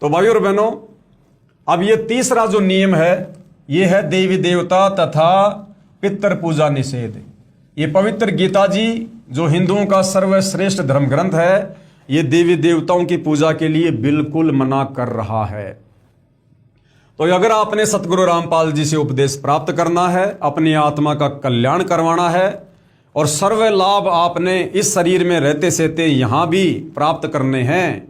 तो भाई और बहनों, अब ये तीसरा जो नियम है ये है देवी देवता तथा पितर पूजा निषेध। ये पवित्र गीता जी जो हिंदुओं का सर्वश्रेष्ठ धर्म ग्रंथ है, ये देवी देवताओं की पूजा के लिए बिल्कुल मना कर रहा है। तो अगर आपने सतगुरु रामपाल जी से उपदेश प्राप्त करना है, अपनी आत्मा का कल्याण करवाना है और सर्व लाभ आपने इस शरीर में रहते सहते यहां भी प्राप्त करने हैं,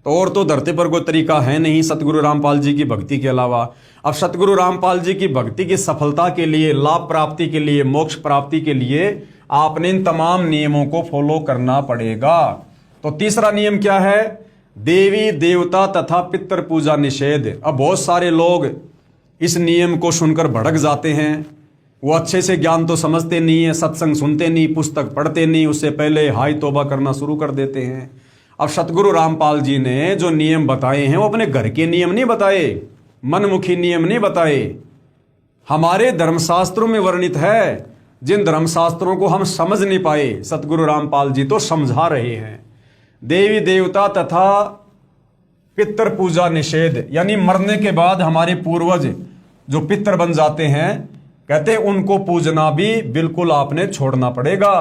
तो और तो धरती पर कोई तरीका है नहीं सतगुरु रामपाल जी की भक्ति के अलावा। अब सतगुरु रामपाल जी की भक्ति की सफलता के लिए, लाभ प्राप्ति के लिए, मोक्ष प्राप्ति के लिए आपने इन तमाम नियमों को फॉलो करना पड़ेगा। तो तीसरा नियम क्या है? देवी देवता तथा पितर पूजा निषेध। अब बहुत सारे लोग इस नियम को सुनकर भड़क जाते हैं। वो अच्छे से ज्ञान तो समझते नहीं है, सत्संग सुनते नहीं, पुस्तक पढ़ते नहीं, उससे पहले हाय तौबा करना शुरू कर देते हैं। अब सतगुरु रामपाल जी ने जो नियम बताए हैं वो अपने घर के नियम नहीं बताए, मनमुखी नियम नहीं बताए, हमारे धर्मशास्त्रों में वर्णित है। जिन धर्मशास्त्रों को हम समझ नहीं पाए, सतगुरु रामपाल जी तो समझा रहे हैं। देवी देवता तथा पितर पूजा निषेध, यानी मरने के बाद हमारे पूर्वज जो पितर बन जाते हैं, कहते हैं उनको पूजना भी बिल्कुल आपने छोड़ना पड़ेगा।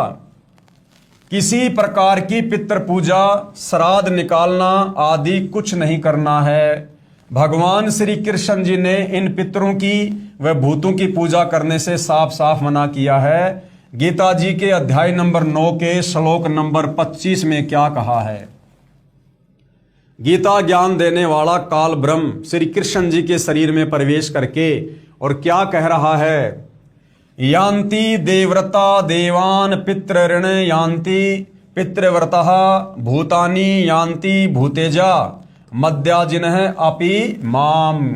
किसी प्रकार की पितर पूजा, श्राद्ध निकालना आदि कुछ नहीं करना है। भगवान श्री कृष्ण जी ने इन पितरों की व भूतों की पूजा करने से साफ साफ मना किया है। गीता जी के अध्याय नंबर 9 के श्लोक नंबर 25 में क्या कहा है? गीता ज्ञान देने वाला काल ब्रह्म श्री कृष्ण जी के शरीर में प्रवेश करके और क्या कह रहा है? यान्ति देवव्रता देवान पितृ ऋण यान्ति पितृव्रतः भूतानि यान्ति भूतेजा मद्याजिनः अपि माम।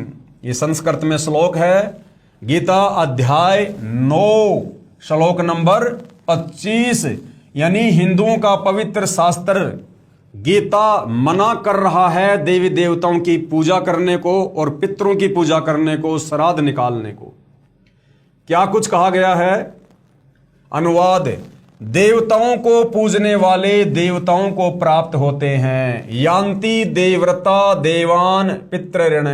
ये संस्कृत में श्लोक है। गीता अध्याय 9 श्लोक नंबर 25, यानी हिंदुओं का पवित्र शास्त्र गीता मना कर रहा है देवी देवताओं की पूजा करने को और पितरों की पूजा करने को, श्राद्ध निकालने को। क्या कुछ कहा गया है? अनुवाद: देवताओं को पूजने वाले देवताओं को प्राप्त होते हैं। यान्ति देवव्रता देवान पितृऋण,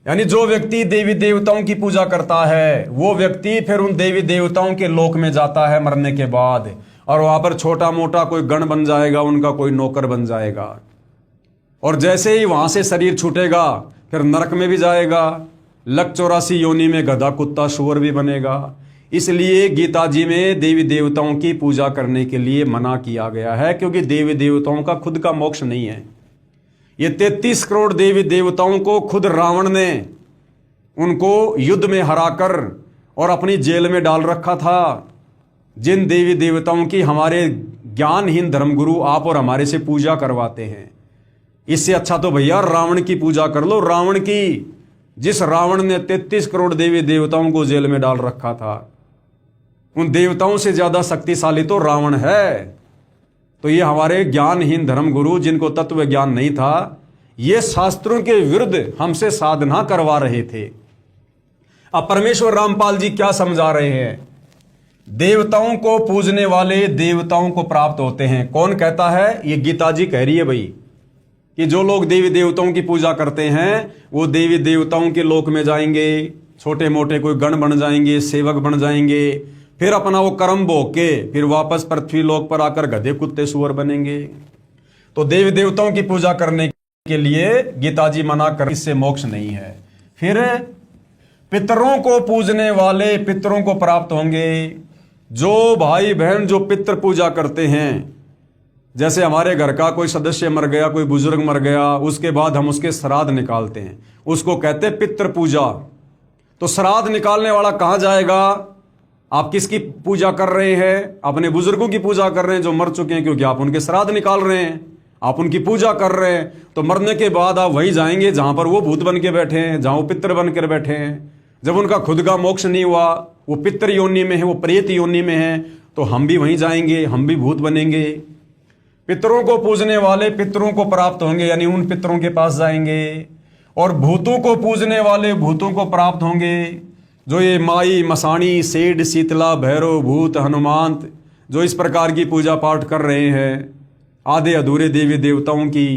यानी जो व्यक्ति देवी देवताओं की पूजा करता है वो व्यक्ति फिर उन देवी देवताओं के लोक में जाता है मरने के बाद, और वहां पर छोटा मोटा कोई गण बन जाएगा, उनका कोई नौकर बन जाएगा, और जैसे ही वहां से शरीर छूटेगा फिर नरक में भी जाएगा, लक 84 योनि में गधा कुत्ता सूअर भी बनेगा। इसलिए गीता जी में देवी देवताओं की पूजा करने के लिए मना किया गया है, क्योंकि देवी देवताओं का खुद का मोक्ष नहीं है। ये 33 करोड़ देवी देवताओं को खुद रावण ने उनको युद्ध में हराकर और अपनी जेल में डाल रखा था। जिन देवी देवताओं की हमारे ज्ञानहीन धर्मगुरु आप और हमारे से पूजा करवाते हैं, इससे अच्छा तो भैया रावण की पूजा कर लो। रावण की, जिस रावण ने 33 करोड़ देवी देवताओं को जेल में डाल रखा था, उन देवताओं से ज्यादा शक्तिशाली तो रावण है। तो ये हमारे ज्ञानहीन धर्मगुरु, जिनको तत्व ज्ञान नहीं था, ये शास्त्रों के विरुद्ध हमसे साधना करवा रहे थे। अब परमेश्वर रामपाल जी क्या समझा रहे हैं? देवताओं को पूजने वाले देवताओं को प्राप्त होते हैं। कौन कहता है? ये गीता जी कह रही है भाई, कि जो लोग देवी देवताओं की पूजा करते हैं वो देवी देवताओं के लोक में जाएंगे, छोटे मोटे कोई गण बन जाएंगे, सेवक बन जाएंगे, फिर अपना वो कर्म भोग के फिर वापस पृथ्वी लोक पर आकर गधे कुत्ते सूअर बनेंगे। तो देवी देवताओं की पूजा करने के लिए गीता जी मना कर, इससे मोक्ष नहीं है। फिर पितरों को पूजने वाले पितरों को प्राप्त होंगे। जो भाई बहन जो पितृ पूजा करते हैं, जैसे हमारे घर का कोई सदस्य मर गया, कोई बुजुर्ग मर गया, उसके बाद हम उसके श्राद्ध निकालते हैं, उसको कहते हैं पितृ पूजा। तो श्राद्ध निकालने वाला कहां जाएगा? आप किसकी पूजा कर रहे हैं? अपने बुजुर्गों की पूजा कर रहे हैं जो मर चुके हैं, क्योंकि आप उनके श्राद्ध निकाल रहे हैं, आप उनकी पूजा कर रहे हैं। तो मरने के बाद आप वही जाएंगे जहां पर वो भूत बन के बैठे हैं, जहां वो पितृ बन कर बैठे हैं। जब उनका खुद का मोक्ष नहीं हुआ, वो पितृ योनि में है, वो प्रेत योनि में है, तो हम भी वहीं जाएंगे, हम भी भूत बनेंगे। पितरों को पूजने वाले पितरों को प्राप्त होंगे, यानी उन पितरों के पास जाएंगे। और भूतों को पूजने वाले भूतों को प्राप्त होंगे। जो ये माई मसाणी सेठ शीतला भैरव भूत हनुमांत जो इस प्रकार की पूजा पाठ कर रहे हैं आधे अधूरे देवी देवताओं की,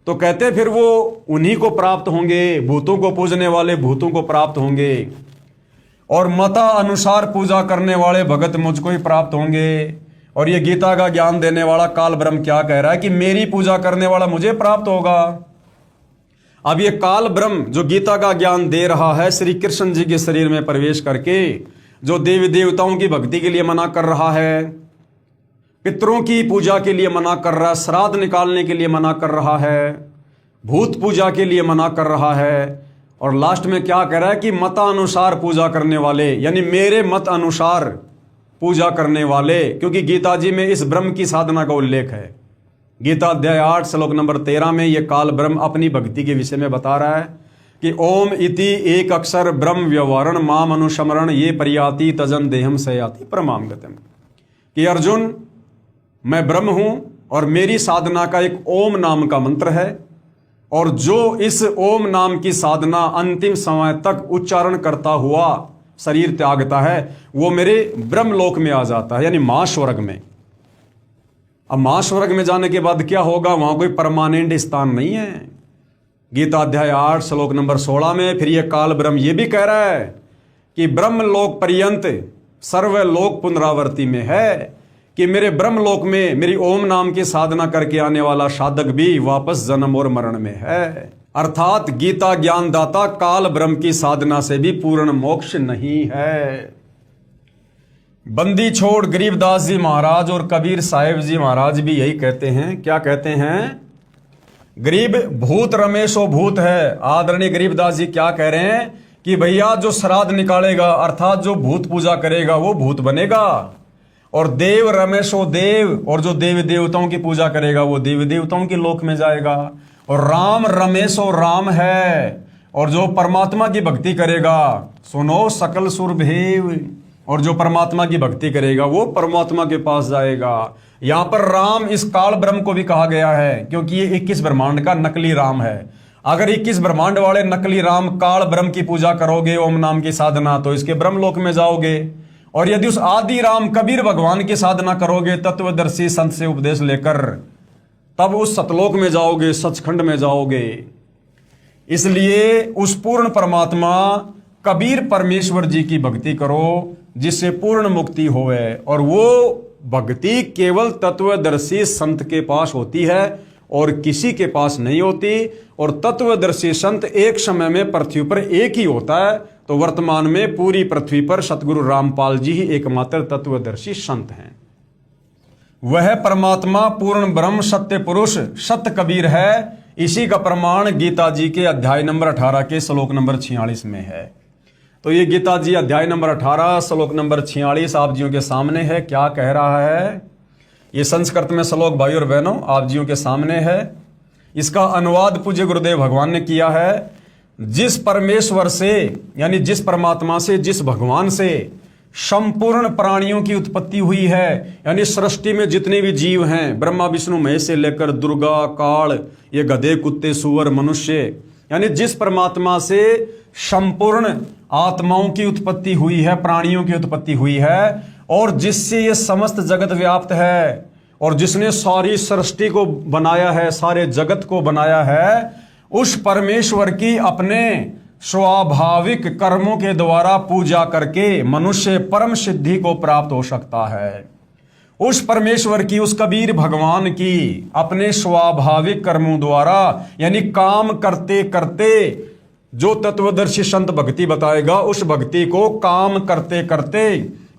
तो कहते फिर वो उन्हीं को प्राप्त होंगे, भूतों को पूजने वाले भूतों को प्राप्त होंगे, और मता अनुसार पूजा करने वाले भगत मुझको ही प्राप्त होंगे। और ये गीता का ज्ञान देने वाला काल ब्रह्म क्या कह रहा है कि मेरी पूजा करने वाला मुझे प्राप्त होगा। अब ये काल ब्रह्म जो गीता का ज्ञान दे रहा है श्री कृष्ण जी के शरीर में प्रवेश करके, जो देवी देवताओं की भक्ति के लिए मना कर रहा है, पितरों की पूजा के लिए मना कर रहा है, श्राद्ध निकालने के लिए मना कर रहा है, भूत पूजा के लिए मना कर रहा है, और लास्ट में क्या कह रहा है कि मतानुसार पूजा करने वाले, यानी मेरे मत अनुसार पूजा करने वाले। क्योंकि गीता जी में इस ब्रह्म की साधना का उल्लेख है। गीता अध्याय 8 श्लोक नंबर 13 में यह काल ब्रह्म अपनी भक्ति के विषय में बता रहा है कि ओम इति एक अक्षर ब्रह्म व्यवहारण माम अनुस्मरण ये परियाति तजन देहम सयाति परमाम गतम। कि अर्जुन, मैं ब्रह्म हूं और मेरी साधना का एक ओम नाम का मंत्र है, और जो इस ओम नाम की साधना अंतिम समय तक उच्चारण करता हुआ शरीर त्यागता है, वो मेरे ब्रह्मलोक में आ जाता है, यानी महास्वर्ग में। अब महास्वर्ग में जाने के बाद क्या होगा? वहां कोई परमानेंट स्थान नहीं है। गीता अध्याय 8 श्लोक नंबर 16 में फिर यह काल ब्रह्म ये भी कह रहा है कि ब्रह्मलोक पर्यंत सर्वलोक पुनरावर्ती में है, कि मेरे ब्रह्मलोक में मेरी ओम नाम की साधना करके आने वाला साधक भी वापस जन्म और मरण में है। अर्थात गीता ज्ञानदाता काल ब्रह्म की साधना से भी पूर्ण मोक्ष नहीं है। बंदी छोड़ गरीबदास जी महाराज और कबीर साहिब जी महाराज भी यही कहते हैं। क्या कहते हैं? गरीब भूत रमेशो भूत है। आदरणीय गरीबदास जी क्या कह रहे हैं कि भैया जो श्राद्ध निकालेगा अर्थात जो भूत पूजा करेगा वो भूत बनेगा, और देव रमेशो देव, और जो देवी देवताओं की पूजा करेगा वो देवी देवताओं के लोक में जाएगा। और राम रमेशो राम है, और जो परमात्मा की भक्ति करेगा सुनो सकल सुरभेव, और जो परमात्मा की भक्ति करेगा वो परमात्मा के पास जाएगा। यहां पर राम इस काल ब्रह्म को भी कहा गया है क्योंकि ये 21 ब्रह्मांड का नकली राम है। अगर 21 ब्रह्मांड वाले नकली राम काल ब्रह्म की पूजा करोगे ओम नाम की साधना तो इसके ब्रह्मलोक में जाओगे, और यदि उस आदि राम कबीर भगवान की साधना करोगे तत्वदर्शी संत से उपदेश लेकर, तब उस सतलोक में जाओगे, सचखंड में जाओगे। इसलिए उस पूर्ण परमात्मा कबीर परमेश्वर जी की भक्ति करो जिससे पूर्ण मुक्ति होवे, और वो भक्ति केवल तत्वदर्शी संत के पास होती है और किसी के पास नहीं होती। और तत्वदर्शी संत एक समय में पृथ्वी पर एक ही होता है, तो वर्तमान में पूरी पृथ्वी पर सतगुरु रामपाल जी ही एकमात्र तत्वदर्शी संत हैं। वह परमात्मा पूर्ण ब्रह्म सत्य पुरुष सत्य कबीर है। इसी का प्रमाण गीता जी के अध्याय नंबर 18 के श्लोक नंबर 46 में है। तो ये गीता जी अध्याय नंबर 18 श्लोक नंबर 46 आप जियों के सामने है। क्या कह रहा है? ये संस्कृत में श्लोक भाई और बहनों आप जियों के सामने है। इसका अनुवाद पूज्य गुरुदेव भगवान ने किया है। जिस परमेश्वर से, यानी जिस परमात्मा से, जिस भगवान से संपूर्ण प्राणियों की उत्पत्ति हुई है, यानी सृष्टि में जितने भी जीव हैं, ब्रह्मा विष्णु महेश से लेकर दुर्गा काल, ये गधे कुत्ते सुअर मनुष्य, यानी जिस परमात्मा से संपूर्ण आत्माओं की उत्पत्ति हुई है, प्राणियों की उत्पत्ति हुई है, और जिससे ये समस्त जगत व्याप्त है, और जिसने सारी सृष्टि को बनाया है, सारे जगत को बनाया है, उस परमेश्वर की अपने स्वाभाविक कर्मों के द्वारा पूजा करके मनुष्य परम सिद्धि को प्राप्त हो सकता है। उस परमेश्वर की, उस कबीर भगवान की अपने स्वाभाविक कर्मों द्वारा, यानी काम करते करते जो तत्वदर्शी संत भक्ति बताएगा, उस भक्ति को काम करते करते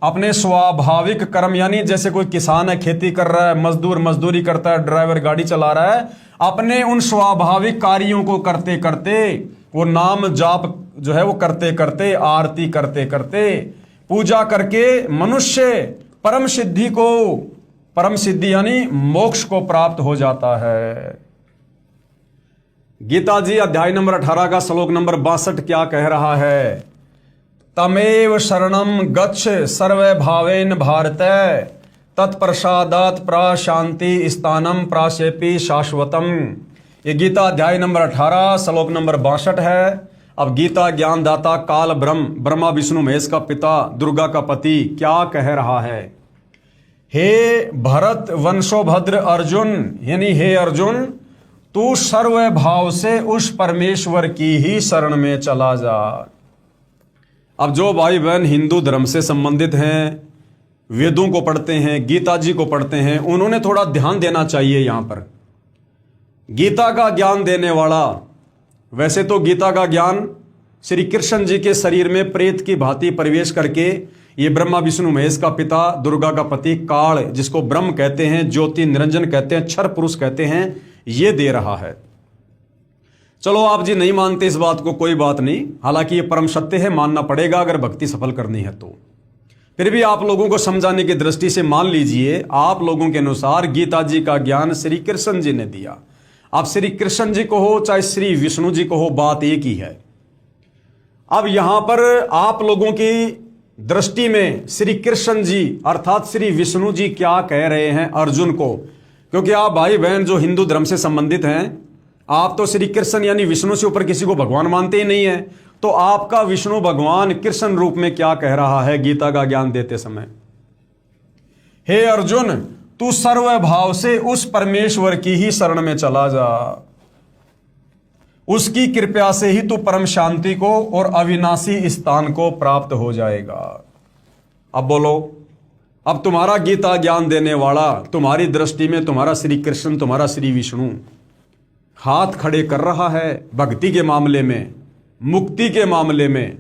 अपने स्वाभाविक कर्म, यानी जैसे कोई किसान है खेती कर रहा है, मजदूर मजदूरी करता है, ड्राइवर गाड़ी चला रहा है, अपने उन स्वाभाविक कार्यों को करते करते, वो नाम जाप जो है वो करते करते, आरती करते करते, पूजा करके मनुष्य परम सिद्धि को, परम सिद्धि यानी मोक्ष को प्राप्त हो जाता है। गीता जी अध्याय नंबर 18 का श्लोक नंबर 62 क्या कह रहा है? तमेव शरणम गच्छ सर्व भावेन भारत तत्प्रसादात प्राशांति स्थानम प्राशेपी शाश्वतम। ये गीता अध्याय नंबर 18 श्लोक नंबर 62 है। अब गीता ज्ञानदाता काल ब्रह्म, ब्रह्मा विष्णु महेश का पिता, दुर्गा का पति क्या कह रहा है? हे भरत वंशोभद्र अर्जुन, यानी हे अर्जुन, तू सर्व भाव से उस परमेश्वर की ही शरण में चला जा। अब जो भाई बहन हिंदू धर्म से संबंधित हैं, वेदों को पढ़ते हैं, गीता जी को पढ़ते हैं, उन्होंने थोड़ा ध्यान देना चाहिए यहां पर। गीता का ज्ञान देने वाला, वैसे तो गीता का ज्ञान श्री कृष्ण जी के शरीर में प्रेत की भांति प्रवेश करके ये ब्रह्मा विष्णु महेश का पिता, दुर्गा का पति, काल जिसको ब्रह्म कहते हैं, ज्योति निरंजन कहते हैं, क्षर पुरुष कहते हैं, ये दे रहा है। चलो आप जी नहीं मानते इस बात को, कोई बात नहीं, हालांकि ये परम सत्य है, मानना पड़ेगा अगर भक्ति सफल करनी है तो। फिर भी आप लोगों को समझाने की दृष्टि से मान लीजिए, आप लोगों के अनुसार गीता जी का ज्ञान श्री कृष्ण जी ने दिया। आप श्री कृष्ण जी को हो चाहे श्री विष्णु जी को हो, बात एक ही है। अब यहां पर आप लोगों की दृष्टि में श्री कृष्ण जी अर्थात श्री विष्णु जी क्या कह रहे हैं अर्जुन को, क्योंकि आप भाई बहन जो हिंदू धर्म से संबंधित हैं, आप तो श्री कृष्ण यानी विष्णु से ऊपर किसी को भगवान मानते ही नहीं है। तो आपका विष्णु भगवान कृष्ण रूप में क्या कह रहा है गीता का ज्ञान देते समय? हे अर्जुन, तू सर्व भाव से उस परमेश्वर की ही शरण में चला जा, उसकी कृपा से ही तू परम शांति को और अविनाशी स्थान को प्राप्त हो जाएगा। अब बोलो, अब तुम्हारा गीता ज्ञान देने वाला, तुम्हारी दृष्टि में तुम्हारा श्री कृष्ण, तुम्हारा श्री विष्णु हाथ खड़े कर रहा है भक्ति के मामले में, मुक्ति के मामले में,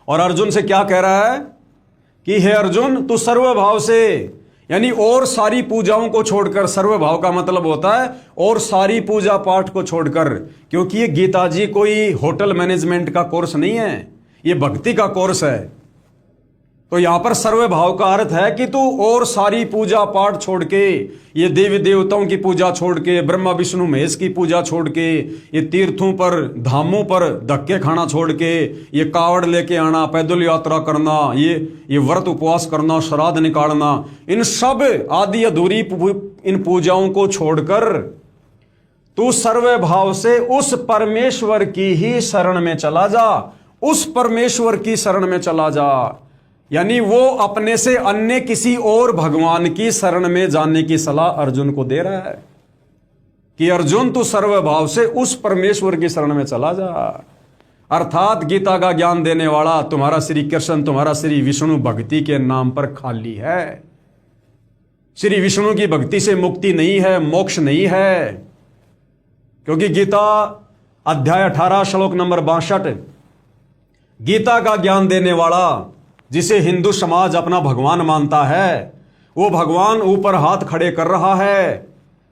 और अर्जुन से क्या कह रहा है कि हे अर्जुन, तू सर्व भाव से, यानी और सारी पूजाओं को छोड़कर, सर्व भाव का मतलब होता है और सारी पूजा पाठ को छोड़कर, क्योंकि ये गीता जी कोई होटल मैनेजमेंट का कोर्स नहीं है, ये भक्ति का कोर्स है। तो यहां पर सर्व भाव का अर्थ है कि तू और सारी पूजा पाठ छोड़ के, ये देवी देवताओं की पूजा छोड़ के, ब्रह्मा विष्णु महेश की पूजा छोड़ के, ये तीर्थों पर धामों पर धक्के खाना छोड़ के, ये कावड़ लेके आना, पैदल यात्रा करना, ये व्रत उपवास करना, श्राद्ध निकालना, इन सब आदि अधूरी इन पूजाओं को छोड़कर तू सर्व भाव से उस परमेश्वर की ही शरण में चला जा, उस परमेश्वर की शरण में चला जा। यानी वो अपने से अन्य किसी और भगवान की शरण में जाने की सलाह अर्जुन को दे रहा है कि अर्जुन, तू सर्व भाव से उस परमेश्वर की शरण में चला जा। अर्थात गीता का ज्ञान देने वाला तुम्हारा श्री कृष्ण, तुम्हारा श्री विष्णु भक्ति के नाम पर खाली है। श्री विष्णु की भक्ति से मुक्ति नहीं है, मोक्ष नहीं है, क्योंकि गीता अध्याय 18 श्लोक नंबर 62, गीता का ज्ञान देने वाला जिसे हिंदू समाज अपना भगवान मानता है, वो भगवान ऊपर हाथ खड़े कर रहा है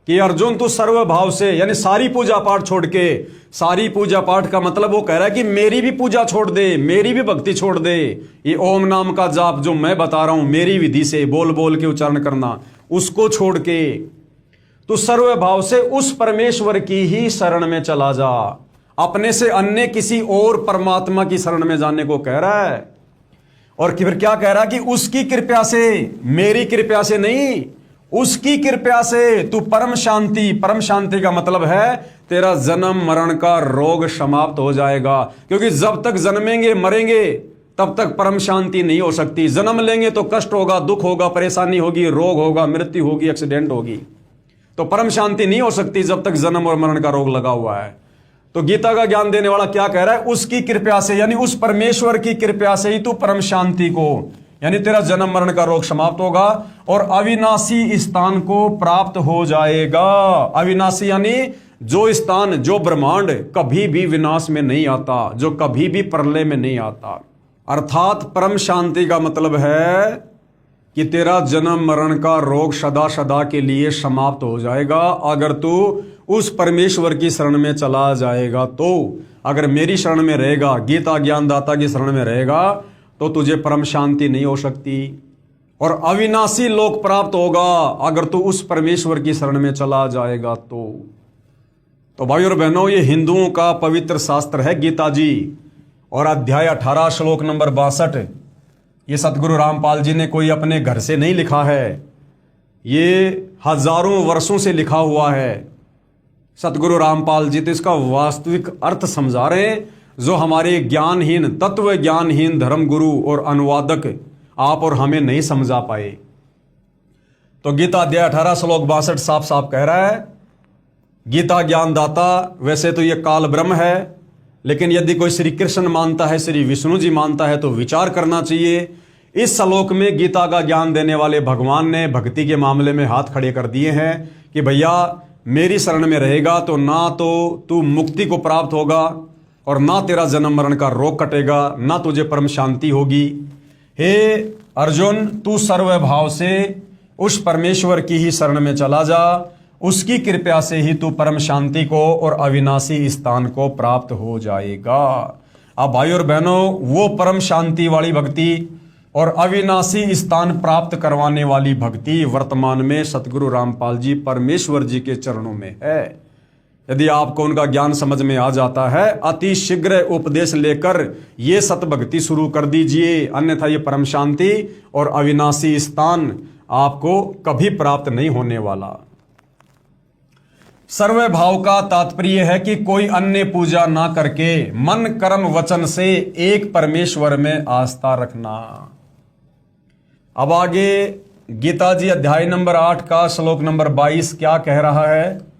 कि अर्जुन, तू सर्व भाव से, यानी सारी पूजा पाठ छोड़ के, सारी पूजा पाठ का मतलब वो कह रहा है कि मेरी भी पूजा छोड़ दे, मेरी भी भक्ति छोड़ दे, ये ओम नाम का जाप जो मैं बता रहा हूं मेरी विधि से बोल बोल के उच्चारण करना, उसको छोड़ के तू सर्व भाव से उस परमेश्वर की ही शरण में चला जा। अपने से अन्य किसी और परमात्मा की शरण में जाने को कह रहा है। और फिर क्या कह रहा है कि उसकी कृपा से, मेरी कृपा से नहीं, उसकी कृपा से तू परम शांति, परम शांति का मतलब है तेरा जन्म मरण का रोग समाप्त हो जाएगा, क्योंकि जब तक जन्मेंगे मरेंगे तब तक परम शांति नहीं हो सकती। जन्म लेंगे तो कष्ट होगा, दुख होगा, परेशानी होगी, रोग होगा, मृत्यु होगी, एक्सीडेंट होगी, तो परम शांति नहीं हो सकती जब तक जन्म और मरण का रोग लगा हुआ है। तो गीता का ज्ञान देने वाला क्या कह रहा है? उसकी कृपा से, यानी उस परमेश्वर की कृपा से ही तू परम शांति को, यानी तेरा जन्म मरण का रोग समाप्त होगा और अविनाशी स्थान को प्राप्त हो जाएगा। अविनाशी यानी जो स्थान, जो ब्रह्मांड कभी भी विनाश में नहीं आता, जो कभी भी प्रलय में नहीं आता। अर्थात परम शांति का मतलब है कि तेरा जन्म मरण का रोग सदा सदा के लिए समाप्त हो जाएगा अगर तू उस परमेश्वर की शरण में चला जाएगा। तो अगर मेरी शरण में रहेगा, गीता ज्ञानदाता की शरण में रहेगा, तो तुझे परम शांति नहीं हो सकती और अविनाशी लोक प्राप्त होगा अगर तू उस परमेश्वर की शरण में चला जाएगा। तो भाई और बहनों, ये हिंदुओं का पवित्र शास्त्र है गीता जी, और अध्याय 18 श्लोक नंबर 62 ये सतगुरु रामपाल जी ने कोई अपने घर से नहीं लिखा है, ये हजारों वर्षों से लिखा हुआ है सतगुरु रामपाल जी। तो इसका वास्तविक अर्थ समझा रहे हैं, जो हमारे ज्ञानहीन, तत्व ज्ञानहीन धर्म गुरु और अनुवादक आप और हमें नहीं समझा पाए। तो गीता अध्याय 18 श्लोक 62 साफ साफ कह रहा है गीता ज्ञानदाता वैसे तो ये काल ब्रह्म है, लेकिन यदि कोई श्री कृष्ण मानता है, श्री विष्णु जी मानता है, तो विचार करना चाहिए। इस श्लोक में गीता का ज्ञान देने वाले भगवान ने भक्ति के मामले में हाथ खड़े कर दिए हैं कि भैया मेरी शरण में रहेगा तो ना तो तू मुक्ति को प्राप्त होगा और ना तेरा जन्म मरण का रोग कटेगा, ना तुझे परम शांति होगी। हे अर्जुन, तू सर्वभाव से उस परमेश्वर की ही शरण में चला जा, उसकी कृपा से ही तू परम शांति को और अविनाशी स्थान को प्राप्त हो जाएगा। अब भाई और बहनों, वो परम शांति वाली भक्ति और अविनाशी स्थान प्राप्त करवाने वाली भक्ति वर्तमान में सतगुरु रामपाल जी परमेश्वर जी के चरणों में है। यदि आपको उनका ज्ञान समझ में आ जाता है, अति शीघ्र उपदेश लेकर ये सत भक्ति शुरू कर दीजिए, अन्यथा ये परम शांति और अविनाशी स्थान आपको कभी प्राप्त नहीं होने वाला। सर्व भाव का तात्पर्य है कि कोई अन्य पूजा ना करके मन कर्म वचन से एक परमेश्वर में आस्था रखना। अब आगे गीता जी अध्याय नंबर 8 का श्लोक नंबर 22 क्या कह रहा है।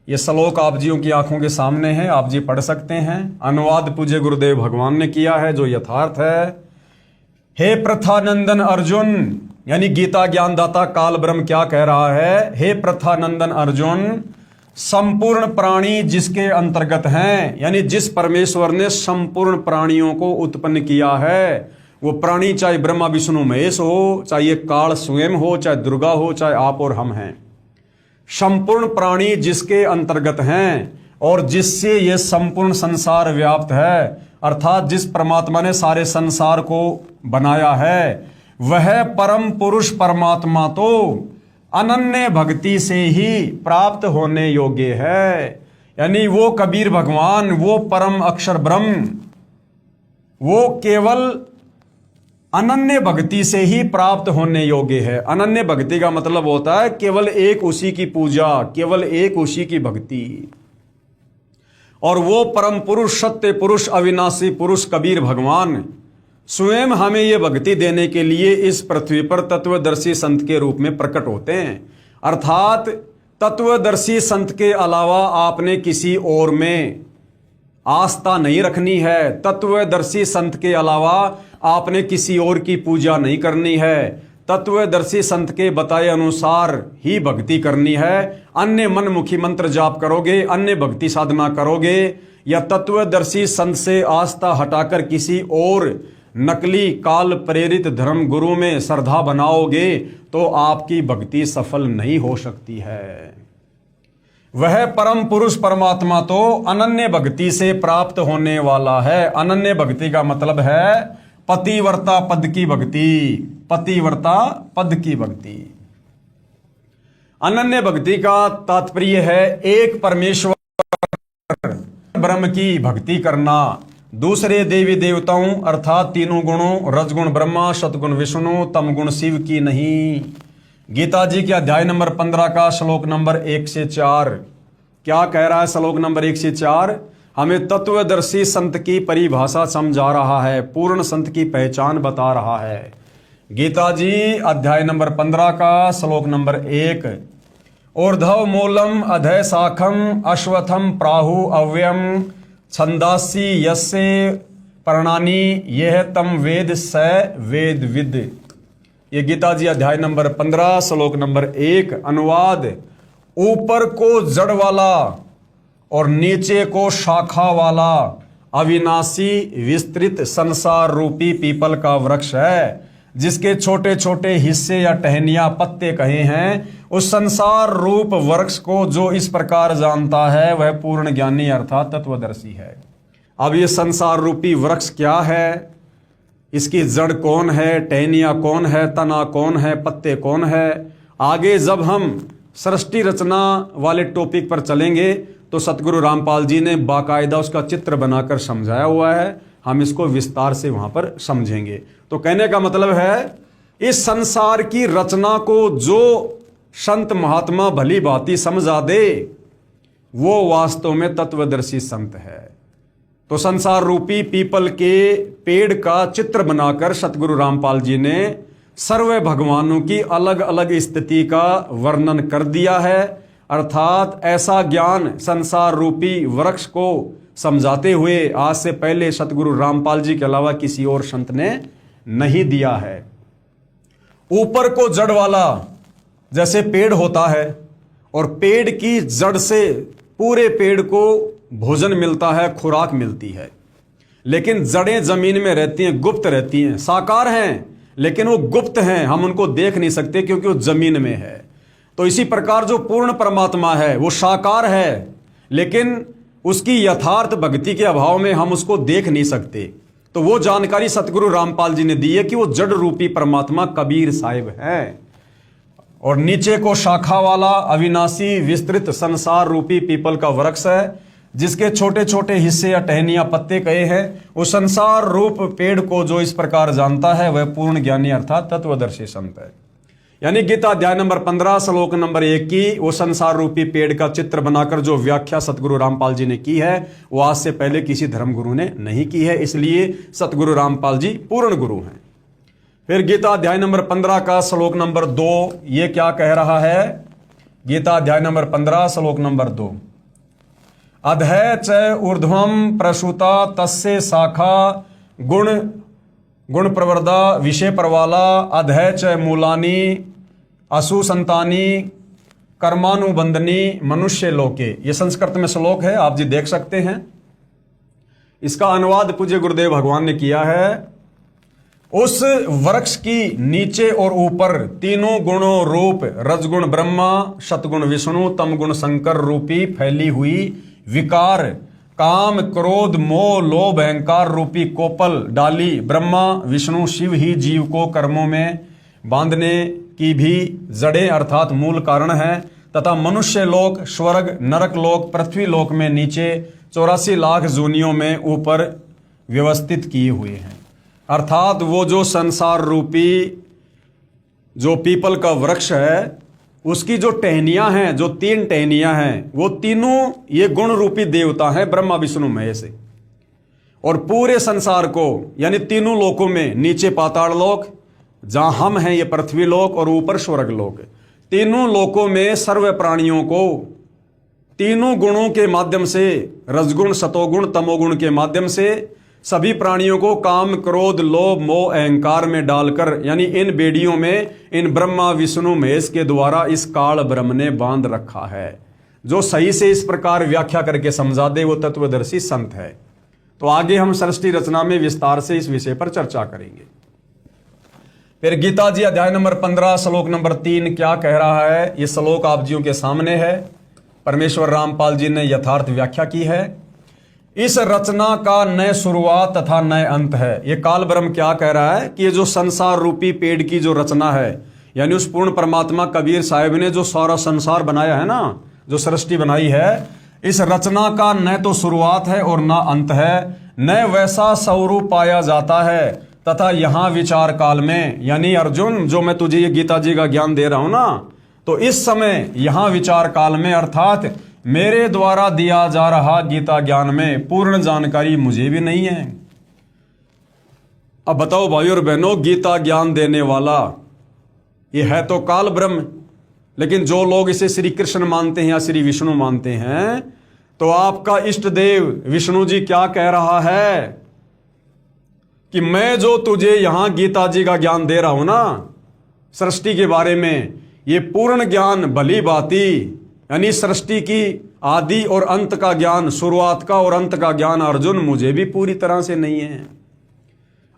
यह श्लोक आप जियों की आंखों के सामने है, आप जी पढ़ सकते हैं। अनुवाद पूज्य गुरुदेव भगवान ने किया है, जो यथार्थ है। हे प्रथानंदन अर्जुन, यानी गीता ज्ञानदाता काल ब्रह्म क्या कह रहा है। हे प्रथानंदन अर्जुन, संपूर्ण प्राणी जिसके अंतर्गत हैं, यानी जिस परमेश्वर ने संपूर्ण प्राणियों को उत्पन्न किया है, वो प्राणी चाहे ब्रह्मा विष्णु महेश हो, चाहे ये काल स्वयं हो, चाहे दुर्गा हो, चाहे आप और हम हैं, संपूर्ण प्राणी जिसके अंतर्गत हैं और जिससे ये संपूर्ण संसार व्याप्त है, अर्थात जिस परमात्मा ने सारे संसार को बनाया है, वह परम पुरुष परमात्मा तो अनन्य भक्ति से ही प्राप्त होने योग्य है। यानी वो कबीर भगवान, वो परम अक्षर ब्रह्म, वो केवल अनन्य भक्ति से ही प्राप्त होने योग्य है। अनन्य भक्ति का मतलब होता है केवल एक उसी की पूजा, केवल एक उसी की भक्ति। और वो परम पुरुष, सत्य पुरुष, अविनाशी पुरुष कबीर भगवान स्वयं हमें ये भक्ति देने के लिए इस पृथ्वी पर तत्वदर्शी संत के रूप में प्रकट होते हैं। अर्थात तत्वदर्शी संत के अलावा आपने किसी और में आस्था नहीं रखनी है। तत्वदर्शी संत के अलावा आपने किसी और की पूजा नहीं करनी है। तत्वदर्शी संत के बताए अनुसार ही भक्ति करनी है। अन्य मनमुखी मंत्र जाप करोगे, अन्य भक्ति साधना करोगे, या तत्वदर्शी संत से आस्था हटाकर किसी और नकली काल प्रेरित धर्म गुरु में श्रद्धा बनाओगे तो आपकी भक्ति सफल नहीं हो सकती है। वह परम पुरुष परमात्मा तो अनन्य भक्ति से प्राप्त होने वाला है। अनन्य भक्ति का मतलब है पतिव्रता पद की भक्ति। पतिव्रता पद की भक्ति। अनन्य भक्ति का तात्पर्य है एक परमेश्वर ब्रह्म की भक्ति करना, दूसरे देवी देवताओं अर्थात तीनों गुणों रजगुण ब्रह्मा, सतगुण विष्णु, तमगुण शिव की नहीं। गीता जी के अध्याय नंबर 15 का श्लोक नंबर 1 से 4 क्या कह रहा है। श्लोक नंबर 1 से 4 हमें तत्वदर्शी संत की परिभाषा समझा रहा है, पूर्ण संत की पहचान बता रहा है। गीता जी अध्याय नंबर 15 का श्लोक नंबर 1, ऊर्ध्व मूलम अधय शाखम अश्वत्थम प्राहु अव्ययम छंदासी यस्य प्रणानी यह तम वेद स वेद विद। ये गीता जी अध्याय नंबर 15 श्लोक नंबर 1। अनुवाद, ऊपर को जड़ वाला और नीचे को शाखा वाला अविनाशी विस्तृत संसार रूपी पीपल का वृक्ष है, जिसके छोटे छोटे हिस्से या टहनियां पत्ते कहे हैं। उस संसार रूप वृक्ष को जो इस प्रकार जानता है वह पूर्ण ज्ञानी अर्थात तत्वदर्शी है। अब ये संसार रूपी वृक्ष क्या है, इसकी जड़ कौन है, टहनियां कौन है, तना कौन है, पत्ते कौन है, आगे जब हम सृष्टि रचना वाले टॉपिक पर चलेंगे तो सतगुरु रामपाल जी ने बाकायदा उसका चित्र बनाकर समझाया हुआ है। हम इसको विस्तार से वहां पर समझेंगे। तो कहने का मतलब है इस संसार की रचना को जो संत महात्मा भली भांति समझा दे वो वास्तव में तत्वदर्शी संत है। तो संसार रूपी पीपल के पेड़ का चित्र बनाकर सतगुरु रामपाल जी ने सर्व भगवानों की अलग अलग स्थिति का वर्णन कर दिया है। अर्थात ऐसा ज्ञान संसार रूपी वृक्ष को समझाते हुए आज से पहले सतगुरु रामपाल जी के अलावा किसी और संत ने नहीं दिया है। ऊपर को जड़ वाला जैसे पेड़ होता है और पेड़ की जड़ से पूरे पेड़ को भोजन मिलता है, खुराक मिलती है, लेकिन जड़ें जमीन में रहती हैं, गुप्त रहती हैं, साकार हैं लेकिन वो गुप्त हैं, हम उनको देख नहीं सकते क्योंकि वो जमीन में है। तो इसी प्रकार जो पूर्ण परमात्मा है वो साकार है, लेकिन उसकी यथार्थ भक्ति के अभाव में हम उसको देख नहीं सकते। तो वो जानकारी सतगुरु रामपाल जी ने दी है कि वो जड़ रूपी परमात्मा कबीर साहिब है। और नीचे को शाखा वाला अविनाशी विस्तृत संसार रूपी पीपल का वृक्ष है, जिसके छोटे छोटे हिस्से या टहनियां पत्ते कहे हैं। वो संसार रूप पेड़ को जो इस प्रकार जानता है वह पूर्ण ज्ञानी अर्थात तत्वदर्शी संत है। यानी गीता अध्याय नंबर 15 श्लोक नंबर 1 की वो संसार रूपी पेड़ का चित्र बनाकर जो व्याख्या सतगुरु रामपाल जी ने की है वो आज से पहले किसी धर्मगुरु ने नहीं की है, इसलिए सतगुरु रामपाल जी पूर्ण गुरु हैं। फिर गीता अध्याय नंबर 15 का श्लोक नंबर 2 ये क्या कह रहा है? गीता अध्याय नंबर 15 श्लोक नंबर 2, अधय च ऊर्ध्वम प्रसूता तस्य शाखा गुण प्रवर्धा विषय परवाला अधय च मूलानी असुसंतानी कर्मानुबंधनी मनुष्य लोके। ये संस्कृत में श्लोक है, आप जी देख सकते हैं। इसका अनुवाद पूज्य गुरुदेव भगवान ने किया है। उस वृक्ष की नीचे और ऊपर तीनों गुणों रूप रजगुण ब्रह्मा, सतगुण विष्णु, तमगुण शंकर रूपी फैली हुई विकार काम क्रोध मोह लोभ अहंकार रूपी कोपल डाली ब्रह्मा विष्णु शिव ही जीव को कर्मों में बांधने की भी जड़ें अर्थात मूल कारण है, तथा मनुष्य लोक स्वर्ग नरक लोक पृथ्वी लोक में नीचे 84 लाख जोनियों में ऊपर व्यवस्थित किए हुए हैं। अर्थात वो जो संसार रूपी जो पीपल का वृक्ष है उसकी जो टहनियां हैं, जो 3 टहनियां हैं, वो तीनों ये गुण रूपी देवता हैं, ब्रह्मा विष्णु महेश। और पूरे संसार को यानी तीनों लोकों में नीचे पाताल लोक जहां हम हैं ये पृथ्वी लोक और ऊपर स्वर्ग लोक, तीनों लोकों में सर्व प्राणियों को तीनों गुणों के माध्यम से रजगुण सतोगुण तमोगुण के माध्यम से सभी प्राणियों को काम क्रोध लोभ मोह अहंकार में डालकर यानी इन बेड़ियों में इन ब्रह्मा विष्णु महेश के द्वारा इस काल ब्रह्म ने बांध रखा है। जो सही से इस प्रकार व्याख्या करके समझा दे वो तत्वदर्शी संत है। तो आगे हम सृष्टि रचना में विस्तार से इस विषय पर चर्चा करेंगे। फिर गीता जी अध्याय नंबर 15 श्लोक नंबर 3 क्या कह रहा है? ये श्लोक आप जियों के सामने है। परमेश्वर रामपाल जी ने यथार्थ व्याख्या की है। इस रचना का नए शुरुआत तथा नए अंत है। ये काल ब्रह्म क्या कह रहा है कि ये जो संसार रूपी पेड़ की जो रचना है यानी उस पूर्ण परमात्मा कबीर साहिब ने जो सारा संसार बनाया है ना, जो सृष्टि बनाई है, इस रचना का न तो शुरुआत है और न अंत है, न वैसा स्वरूप पाया जाता है तथा यहाँ विचार काल में यानी अर्जुन जो मैं तुझे ये गीता जी का ज्ञान दे रहा हूं ना, तो इस समय यहाँ विचार काल में अर्थात मेरे द्वारा दिया जा रहा गीता ज्ञान में पूर्ण जानकारी मुझे भी नहीं है। अब बताओ भाई और बहनों, गीता ज्ञान देने वाला ये है तो काल ब्रह्म, लेकिन जो लोग इसे श्री कृष्ण मानते हैं या श्री विष्णु मानते हैं, तो आपका इष्ट देव विष्णु जी क्या कह रहा है कि मैं जो तुझे यहां गीता जी का ज्ञान दे रहा हूं ना सृष्टि के बारे में, ये पूर्ण ज्ञान भली भांति यानी सृष्टि की आदि और अंत का ज्ञान, शुरुआत का और अंत का ज्ञान अर्जुन मुझे भी पूरी तरह से नहीं है।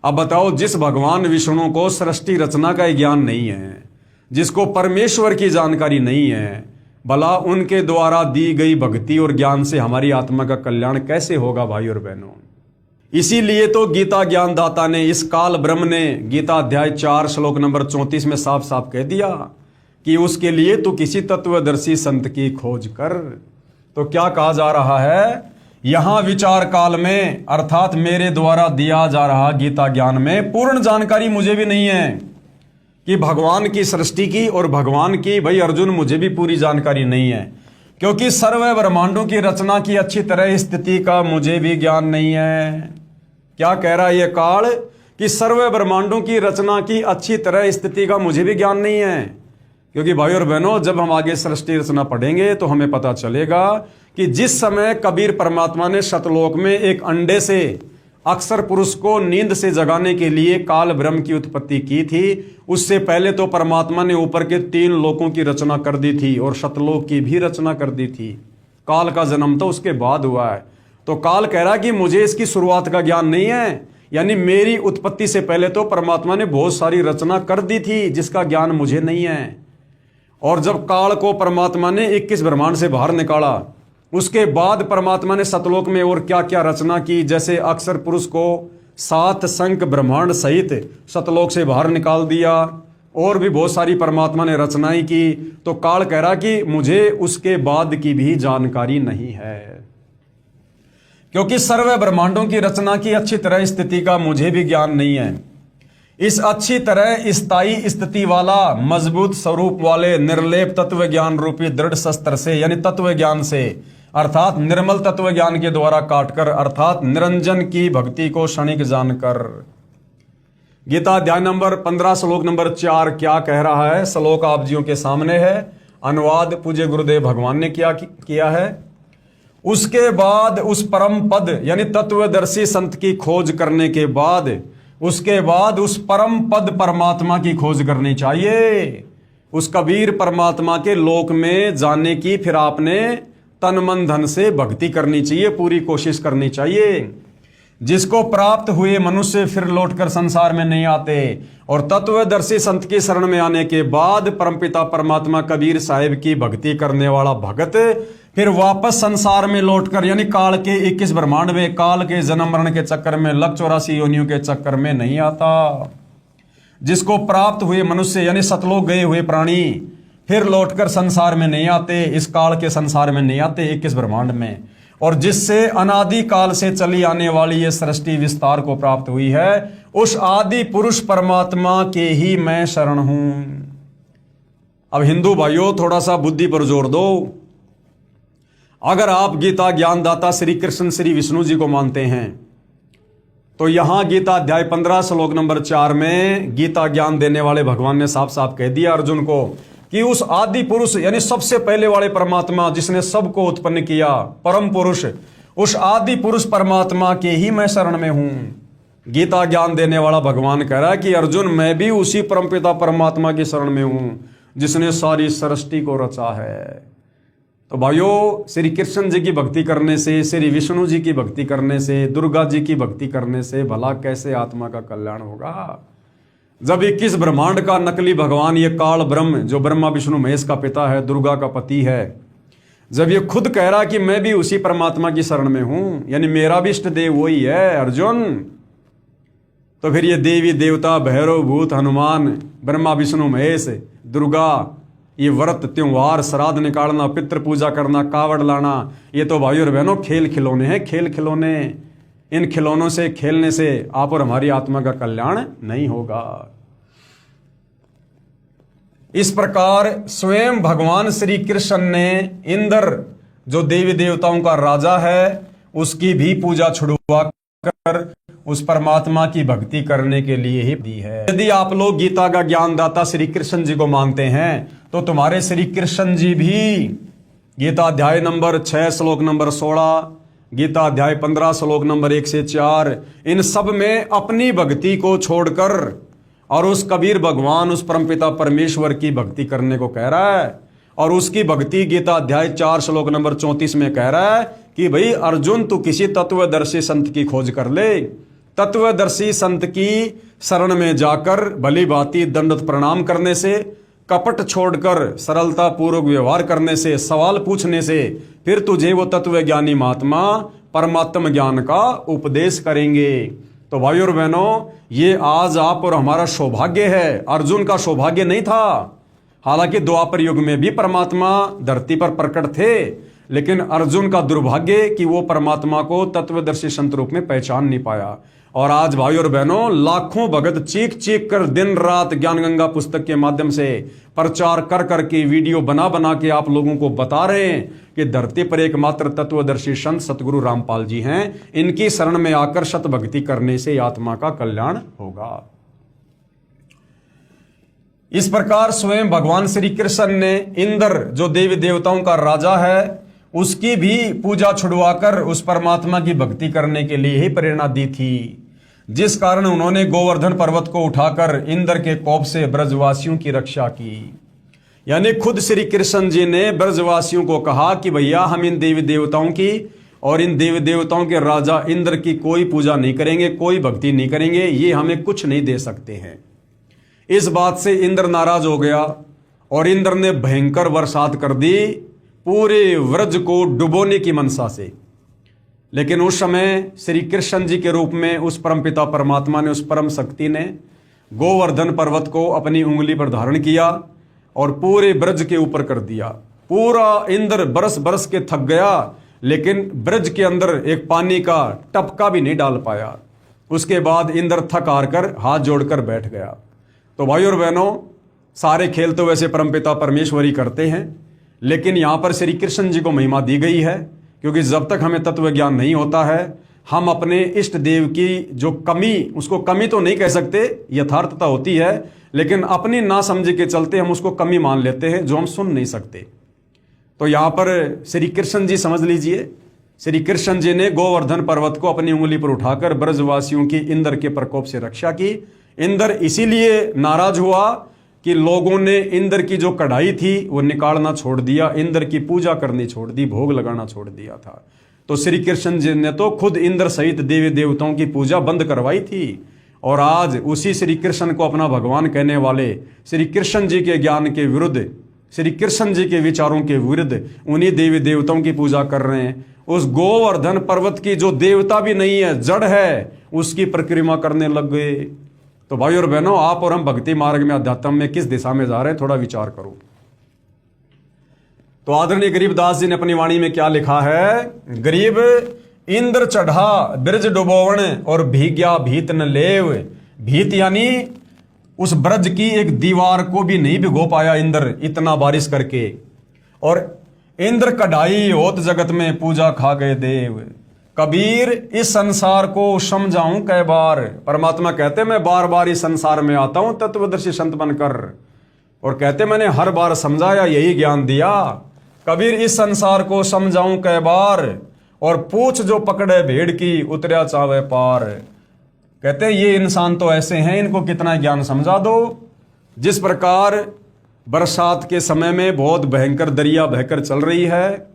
अब बताओ, जिस भगवान विष्णु को सृष्टि रचना का ज्ञान नहीं है, जिसको परमेश्वर की जानकारी नहीं है, भला उनके द्वारा दी गई भक्ति और ज्ञान से हमारी आत्मा का कल्याण कैसे होगा भाई और बहनों? इसीलिए तो गीता ज्ञानदाता ने इस काल ब्रह्म ने गीता अध्याय 4 श्लोक नंबर 34 में साफ साफ कह दिया कि उसके लिए तू किसी तत्वदर्शी संत की खोज कर। तो क्या कहा जा रहा है? यहां विचार काल में अर्थात मेरे द्वारा दिया जा रहा गीता ज्ञान में पूर्ण जानकारी मुझे भी नहीं है कि भगवान की सृष्टि की और भगवान की, भाई अर्जुन मुझे भी पूरी जानकारी नहीं है, क्योंकि सर्व ब्रह्मांडों की रचना की अच्छी तरह स्थिति का मुझे भी ज्ञान नहीं है। क्या कह रहा है ये काल कि सर्व ब्रह्मांडों की रचना की अच्छी तरह स्थिति का मुझे भी ज्ञान नहीं है। क्योंकि भाई और बहनों, जब हम आगे सृष्टि रचना पढ़ेंगे तो हमें पता चलेगा कि जिस समय कबीर परमात्मा ने सतलोक में एक अंडे से अक्सर पुरुष को नींद से जगाने के लिए काल ब्रह्म की उत्पत्ति की थी, उससे पहले तो परमात्मा ने ऊपर के 3 लोकों की रचना कर दी थी और सतलोक की भी रचना कर दी थी। काल का जन्म तो उसके बाद हुआ है। तो काल कह रहा है कि मुझे इसकी शुरुआत का ज्ञान नहीं है, यानी मेरी उत्पत्ति से पहले तो परमात्मा ने बहुत सारी रचना कर दी थी जिसका ज्ञान मुझे नहीं है। और जब काल को परमात्मा ने 21 ब्रह्मांड से बाहर निकाला, उसके बाद परमात्मा ने सतलोक में और क्या क्या रचना की, जैसे अक्सर पुरुष को 7 संख ब्रह्मांड सहित सतलोक से बाहर निकाल दिया, और भी बहुत सारी परमात्मा ने रचनाएं की। तो काल कह रहा कि मुझे उसके बाद की भी जानकारी नहीं है, क्योंकि सर्व ब्रह्मांडों की रचना की अच्छी तरह स्थिति का मुझे भी ज्ञान नहीं है। इस अच्छी तरह स्थायी स्थिति वाला मजबूत स्वरूप वाले निर्लेप तत्व ज्ञान रूपी दृढ़ शस्त्र से, यानी तत्व ज्ञान से, अर्थात निर्मल तत्व ज्ञान के द्वारा काटकर, अर्थात निरंजन की भक्ति को क्षणिक जानकर। गीता अध्याय नंबर 15 श्लोक नंबर 4 क्या कह रहा है? श्लोक आप जियों के सामने है, अनुवाद पूज्य गुरुदेव भगवान ने किया है। उसके बाद उस परम पद यानी तत्वदर्शी संत की खोज करने के बाद, उसके बाद उस परम पद परमात्मा की खोज करनी चाहिए। उस कबीर परमात्मा के लोक में जाने की फिर आपने तन मन धन से भक्ति करनी चाहिए, पूरी कोशिश करनी चाहिए। जिसको प्राप्त हुए मनुष्य फिर लौटकर संसार में नहीं आते, और तत्वदर्शी संत की शरण में आने के बाद परमपिता परमात्मा कबीर साहिब की भक्ति करने वाला भगत फिर वापस संसार में लौटकर, यानी काल के 21 ब्रह्मांड में काल के जन्म मरण के चक्कर में, लग 84 योनियों के चक्कर में नहीं आता। जिसको प्राप्त हुए मनुष्य यानी सतलोक गए हुए प्राणी फिर लौटकर संसार में नहीं आते, इस काल के संसार में नहीं आते 21 ब्रह्मांड में, और जिससे अनादि काल से चली आने वाली ये सृष्टि विस्तार को प्राप्त हुई है, उस आदि पुरुष परमात्मा के ही मैं शरण हूं। अब हिंदू भाइयों, थोड़ा सा बुद्धि पर जोर दो। अगर आप गीता ज्ञानदाता श्री कृष्ण श्री विष्णु जी को मानते हैं, तो यहां गीता अध्याय 15 श्लोक नंबर 4 में गीता ज्ञान देने वाले भगवान ने साफ साफ कह दिया अर्जुन को कि उस आदि पुरुष यानी सबसे पहले वाले परमात्मा जिसने सबको उत्पन्न किया, परम पुरुष, उस आदि पुरुष परमात्मा के ही मैं शरण में हूं। गीता ज्ञान देने वाला भगवान कह रहा है कि अर्जुन, मैं भी उसी परमपिता परमात्मा की शरण में हूं जिसने सारी सृष्टि को रचा है। तो भाइयों, श्री कृष्ण जी की भक्ति करने से, श्री विष्णु जी की भक्ति करने से, दुर्गा जी की भक्ति करने से भला कैसे आत्मा का कल्याण होगा? जब 21 ब्रह्मांड का नकली भगवान ये काल ब्रह्म, जो ब्रह्मा विष्णु महेश का पिता है, दुर्गा का पति है, जब ये खुद कह रहा कि मैं भी उसी परमात्मा की शरण में हूं, यानी मेरा भी इष्ट देव वही है अर्जुन, तो फिर ये देवी देवता, भैरव भूत, हनुमान, ब्रह्मा विष्णु महेश, दुर्गा, ये व्रत त्योहार, श्राद्ध निकालना, पितृ पूजा करना, कावड़ लाना, ये तो भाई और बहनों खेल खिलौने हैं, खेल खिलौने। इन खिलौनों से, खेलने से आप और हमारी आत्मा का कल्याण नहीं होगा। इस प्रकार स्वयं भगवान श्री कृष्ण ने इंद्र, जो देवी देवताओं का राजा है, उसकी भी पूजा छुड़वा कर उस परमात्मा की भक्ति करने के लिए ही दी है। यदि आप लोग गीता का ज्ञानदाता श्री कृष्ण जी को मानते हैं, तो तुम्हारे श्री कृष्ण जी भी गीता अध्याय नंबर 6 श्लोक नंबर 16, गीता अध्याय 15 श्लोक नंबर 1 से 4, इन सब में अपनी भक्ति को छोड़कर और उस कबीर भगवान, उस परमपिता परमेश्वर की भक्ति करने को कह रहा है। और उसकी भक्ति गीता अध्याय 4 श्लोक नंबर 34 में कह रहा है कि भाई अर्जुन, तू किसी तत्वदर्शी संत की खोज कर ले। तत्वदर्शी संत की शरण में जाकर भली भांति दंडवत प्रणाम करने से, कपट छोड़कर सरलता पूर्वक व्यवहार करने से, सवाल पूछने से, फिर तुझे वो तत्व ज्ञानी महात्मा परमात्म ज्ञान का उपदेश करेंगे। तो भाई और बहनों, ये आज आप और हमारा सौभाग्य है। अर्जुन का सौभाग्य नहीं था। हालांकि द्वापर युग में भी परमात्मा धरती पर प्रकट थे, लेकिन अर्जुन का दुर्भाग्य कि वो परमात्मा को तत्वदर्शी संत रूप में पहचान नहीं पाया। और आज भाई और बहनों, लाखों भगत चीख चीख कर दिन रात ज्ञान गंगा पुस्तक के माध्यम से प्रचार कर करके, वीडियो बना बना के आप लोगों को बता रहे हैं कि धरती पर एकमात्र तत्वदर्शी संत सतगुरु रामपाल जी हैं। इनकी शरण में आकर सत भक्ति करने से आत्मा का कल्याण होगा। इस प्रकार स्वयं भगवान श्री कृष्ण ने इंद्र जो देवी देवताओं का राजा है उसकी भी पूजा छुड़वाकर उस परमात्मा की भक्ति करने के लिए ही प्रेरणा दी थी, जिस कारण उन्होंने गोवर्धन पर्वत को उठाकर इंद्र के कोप से ब्रजवासियों की रक्षा की। यानी खुद श्री कृष्ण जी ने ब्रजवासियों को कहा कि भैया हम इन देवी देवताओं की और इन देवी देवताओं के राजा इंद्र की कोई पूजा नहीं करेंगे, कोई भक्ति नहीं करेंगे, ये हमें कुछ नहीं दे सकते हैं। इस बात से इंद्र नाराज हो गया और इंद्र ने भयंकर बरसात कर दी पूरे व्रज को डुबोने की मनसा से। लेकिन उस समय श्री कृष्ण जी के रूप में उस परमपिता परमात्मा ने, उस परम शक्ति ने गोवर्धन पर्वत को अपनी उंगली पर धारण किया और पूरे ब्रज के ऊपर कर दिया। पूरा इंद्र बरस बरस के थक गया, लेकिन ब्रज के अंदर एक पानी का टपका भी नहीं डाल पाया। उसके बाद इंद्र थक हार कर हाथ जोड़कर बैठ गया। तो भाई और बहनों, सारे खेल तो वैसे परमपिता परमेश्वर ही करते हैं, लेकिन यहाँ पर श्री कृष्ण जी को महिमा दी गई है, क्योंकि जब तक हमें तत्व ज्ञान नहीं होता है हम अपने इष्ट देव की जो कमी, उसको कमी तो नहीं कह सकते, यथार्थता होती है, लेकिन अपनी ना समझ के चलते हम उसको कमी मान लेते हैं जो हम सुन नहीं सकते। तो यहाँ पर श्री कृष्ण जी समझ लीजिए, श्री कृष्ण जी ने गोवर्धन पर्वत को अपनी उंगली पर उठाकर ब्रजवासियों की इंद्र के प्रकोप से रक्षा की। इंद्र इसीलिए नाराज हुआ कि लोगों ने इंद्र की जो कढ़ाई थी वो निकालना छोड़ दिया, इंद्र की पूजा करनी छोड़ दी, भोग लगाना छोड़ दिया था। तो श्री कृष्ण जी ने तो खुद इंद्र सहित देवी देवताओं की पूजा बंद करवाई थी। और आज उसी श्री कृष्ण को अपना भगवान कहने वाले श्री कृष्ण जी के ज्ञान के विरुद्ध, श्री कृष्ण जी के विचारों के विरुद्ध उन्हीं देवी देवताओं की पूजा कर रहे हैं। उस गोवर्धन पर्वत की जो देवता भी नहीं है, जड़ है, उसकी परिक्रमा करने लग गए। तो भाई और बहनों, आप और हम भक्ति मार्ग में, अध्यात्म में किस दिशा में जा रहे हैं, थोड़ा विचार करो। तो आदरणीय गरीबदास जी ने अपनी वाणी में क्या लिखा है? गरीब इंद्र चढ़ा ब्रज डुबोवन और भीग्या भीत न लेव। भीत यानी उस ब्रज की एक दीवार को भी नहीं भिगो पाया इंद्र, इतना बारिश करके। और इंद्र कढ़ाई होत जगत में पूजा खा गए देव। कबीर इस संसार को समझाऊं कै बार। परमात्मा कहते मैं बार बार इस संसार में आता हूं तत्वदर्शी संत बनकर, और कहते मैंने हर बार समझाया, यही ज्ञान दिया। कबीर इस संसार को समझाऊं कै बार, और पूछ जो पकड़े भेड़ की उतरा चावे पार। कहते हैं ये इंसान तो ऐसे हैं, इनको कितना ज्ञान समझा दो। जिस प्रकार बरसात के समय में बहुत भयंकर दरिया बहकर चल रही है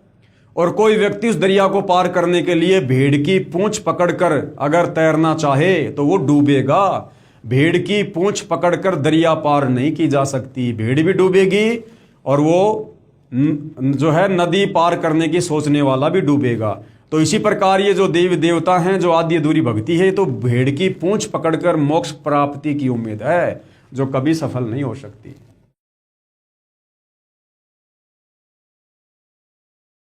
और कोई व्यक्ति उस दरिया को पार करने के लिए भेड़ की पूंछ पकड़कर अगर तैरना चाहे तो वो डूबेगा। भेड़ की पूंछ पकड़कर दरिया पार नहीं की जा सकती, भेड़ भी डूबेगी और वो जो है नदी पार करने की सोचने वाला भी डूबेगा। तो इसी प्रकार ये जो देवी देवता हैं, जो आदि अधूरी भक्ति है, तो भेड़ की पूंछ पकड़कर मोक्ष प्राप्ति की उम्मीद है, जो कभी सफल नहीं हो सकती।